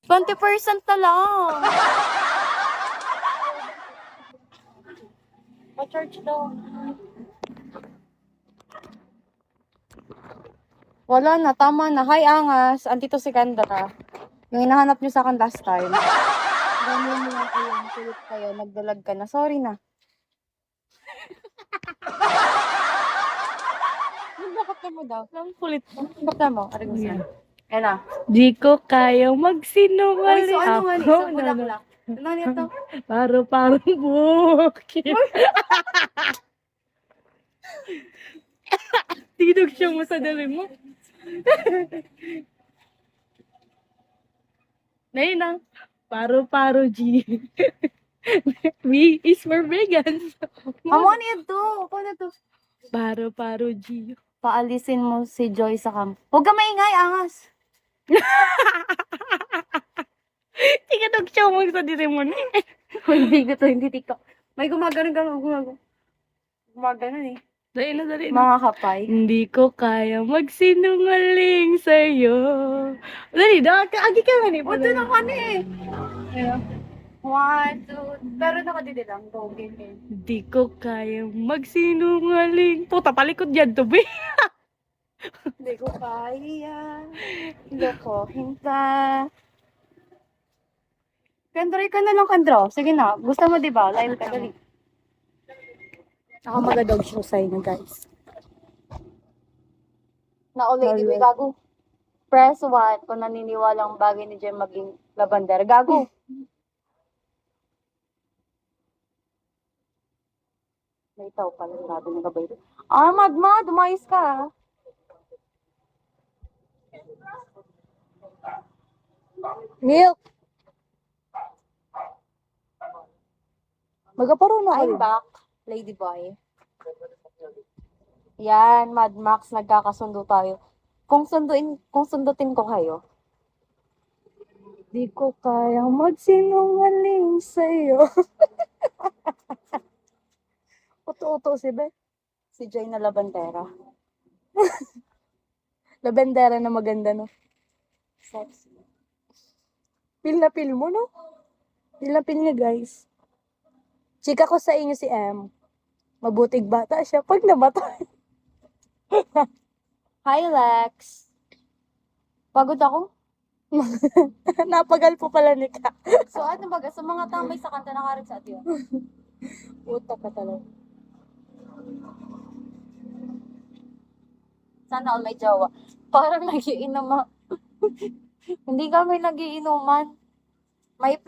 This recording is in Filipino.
20% na lang. Pa-charge daw. Wala na, tama na. Hi, Angas. Andito si Kendra. Yung hinahanap niyo sa akin last time. Dami mo lang kayo. Kulit kayo. Nagdalag ka na. Sorry na. Bakit mo daw? Ang kulit mo. Bakit mo? Aray mo siya. Ayan na. Di ko kayang Uy, magsinungaling. so ano nga ni? Ako So bulaklak. Ano nito? Parang bukid. Tinog siya mo sa dali mo. Nainang. Paro G. V is for vegans. Amo nito. Paano to? Paro G. Paalisin mo si Joy sa camp. Huwag ka maingay, Angas. Tinog siya mo sa dali mo. Hindi ko to, hindi TikTok. May gumagano gumagano eh. Dali na. Mga kapay. Hindi ko kaya magsinungaling sa'yo. Dali, agi ka nga ni. O, ito naman eh. 1, 2, pero nakadidi lang. Go, game. Hindi ko kaya magsinungaling. Puta, palikod yan to, be. Hindi ko kaya. Lokohin pa. Kendra ka na lang, Kendra. Sige na. Gusto mo, di ba? Live ka, dali. Ako mag-dog show sa inyo, guys. Lady, may gago. Press 1 kung naniniwalang bagay ni Jem maging labander. Gago. May tao pala. Grabe na gabay. Madma, dumayos ka. Milk. Magaparo na I'm back, Ladyboy. Yan, Mad Max, nagkakasundo tayo. Kung sundutin ko kayo. Di ko kayang magsinungaling sa'yo. Uto-uto si Be. Si Joy na labandera. Labandera na maganda, no? Sexy. Feel na feel mo, no? Feel na feel niya, guys. Chika ko sa inyo si M. Mabuting bata siya pag namatay. Hi, Lex. Pagod ako? Napagal po pala ni Ka. So, ano baga? Sa mga tambay sa kanta nakarin sa atin. Puta ka talaga. Sana all may jowa. Parang nagiinom. Hindi kami nagiinuman. May